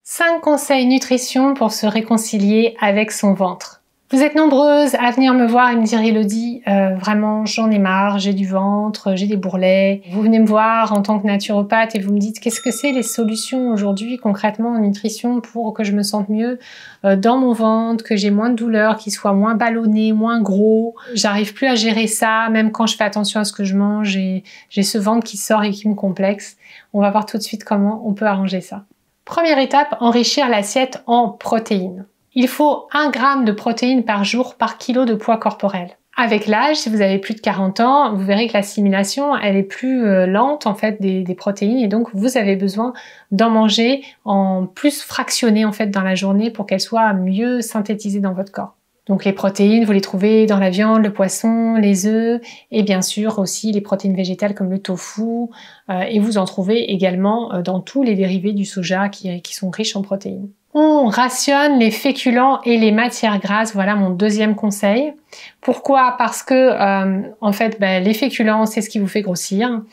5 conseils nutrition pour se réconcilier avec son ventre. Vous êtes nombreuses à venir me voir et me dire « Elodie, vraiment j'en ai marre, j'ai du ventre, j'ai des bourrelets ». Vous venez me voir en tant que naturopathe et vous me dites « Qu'est-ce que c'est les solutions aujourd'hui concrètement en nutrition pour que je me sente mieux dans mon ventre, que j'ai moins de douleur, qu'il soit moins ballonné, moins gros. J'arrive plus à gérer ça, même quand je fais attention à ce que je mange, j'ai ce ventre qui sort et qui me complexe. » On va voir tout de suite comment on peut arranger ça. Première étape, enrichir l'assiette en protéines. Il faut 1 g de protéines par jour par kilo de poids corporel. Avec l'âge, si vous avez plus de 40 ans, vous verrez que l'assimilation, elle est plus lente en fait des protéines et donc vous avez besoin d'en manger en plus fractionné en fait dans la journée pour qu'elles soient mieux synthétisées dans votre corps. Donc les protéines, vous les trouvez dans la viande, le poisson, les œufs et bien sûr aussi les protéines végétales comme le tofu et vous en trouvez également dans tous les dérivés du soja qui sont riches en protéines. On rationne les féculents et les matières grasses, voilà mon deuxième conseil. Pourquoi? Parce que en fait les féculents c'est ce qui vous fait grossir,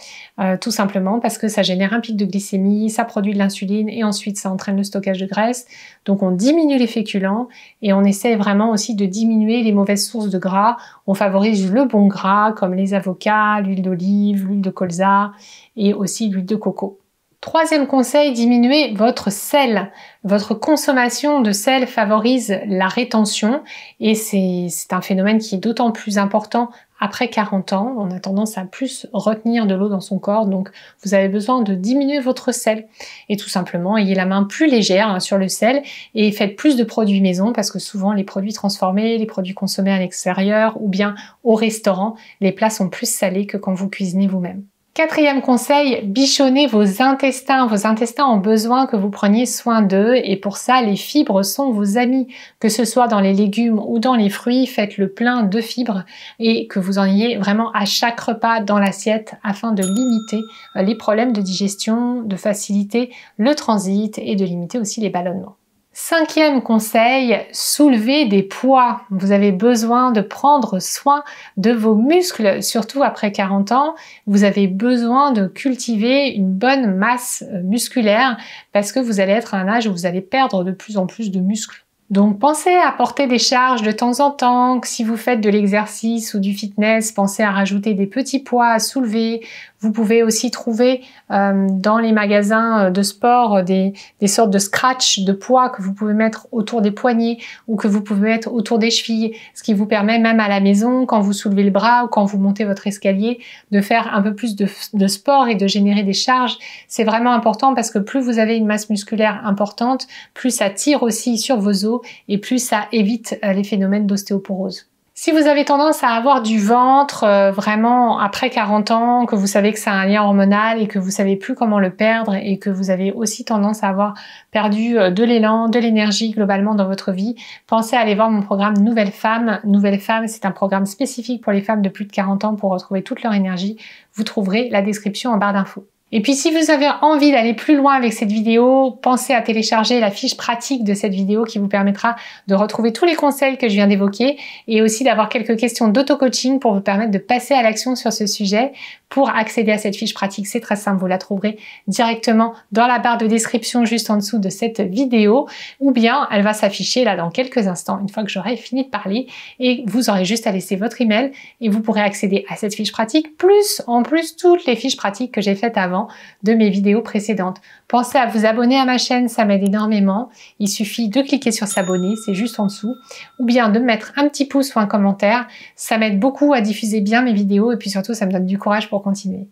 tout simplement parce que ça génère un pic de glycémie, ça produit de l'insuline et ensuite ça entraîne le stockage de graisse. Donc on diminue les féculents et on essaie vraiment aussi de diminuer les mauvaises sources de gras. On favorise le bon gras comme les avocats, l'huile d'olive, l'huile de colza et aussi l'huile de coco. Troisième conseil, diminuez votre sel. Votre consommation de sel favorise la rétention et c'est un phénomène qui est d'autant plus important après 40 ans. On a tendance à plus retenir de l'eau dans son corps, donc vous avez besoin de diminuer votre sel. Et tout simplement, ayez la main plus légère sur le sel et faites plus de produits maison parce que souvent les produits transformés, les produits consommés à l'extérieur ou bien au restaurant, les plats sont plus salés que quand vous cuisinez vous-même. Quatrième conseil, bichonnez vos intestins. Vos intestins ont besoin que vous preniez soin d'eux et pour ça, les fibres sont vos amis. Que ce soit dans les légumes ou dans les fruits, faites le plein de fibres et que vous en ayez vraiment à chaque repas dans l'assiette afin de limiter les problèmes de digestion, de faciliter le transit et de limiter aussi les ballonnements. Cinquième conseil, soulevez des poids. Vous avez besoin de prendre soin de vos muscles, surtout après 40 ans. Vous avez besoin de cultiver une bonne masse musculaire parce que vous allez être à un âge où vous allez perdre de plus en plus de muscles. Donc pensez à porter des charges de temps en temps, que si vous faites de l'exercice ou du fitness, pensez à rajouter des petits poids à soulever. Vous pouvez aussi trouver dans les magasins de sport des sortes de scratch de poids que vous pouvez mettre autour des poignets ou que vous pouvez mettre autour des chevilles, ce qui vous permet même à la maison, quand vous soulevez le bras ou quand vous montez votre escalier, de faire un peu plus de sport et de générer des charges. C'est vraiment important parce que plus vous avez une masse musculaire importante, plus ça tire aussi sur vos os et plus ça évite les phénomènes d'ostéoporose. Si vous avez tendance à avoir du ventre vraiment après 40 ans, que vous savez que c'est un lien hormonal et que vous savez plus comment le perdre et que vous avez aussi tendance à avoir perdu de l'élan, de l'énergie globalement dans votre vie, pensez à aller voir mon programme Nouvelle Femme. Nouvelle Femme, c'est un programme spécifique pour les femmes de plus de 40 ans pour retrouver toute leur énergie. Vous trouverez la description en barre d'infos. Et puis si vous avez envie d'aller plus loin avec cette vidéo, pensez à télécharger la fiche pratique de cette vidéo qui vous permettra de retrouver tous les conseils que je viens d'évoquer et aussi d'avoir quelques questions d'auto-coaching pour vous permettre de passer à l'action sur ce sujet. Pour accéder à cette fiche pratique, c'est très simple, vous la trouverez directement dans la barre de description juste en dessous de cette vidéo ou bien elle va s'afficher là dans quelques instants une fois que j'aurai fini de parler et vous aurez juste à laisser votre email et vous pourrez accéder à cette fiche pratique plus en plus toutes les fiches pratiques que j'ai faites avant de mes vidéos précédentes. Pensez à vous abonner à ma chaîne, ça m'aide énormément. Il suffit de cliquer sur s'abonner, c'est juste en dessous, ou bien de mettre un petit pouce ou un commentaire. Ça m'aide beaucoup à diffuser bien mes vidéos et puis surtout ça me donne du courage pour continuer.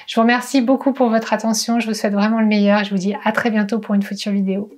Je vous remercie beaucoup pour votre attention, je vous souhaite vraiment le meilleur et je vous dis à très bientôt pour une future vidéo.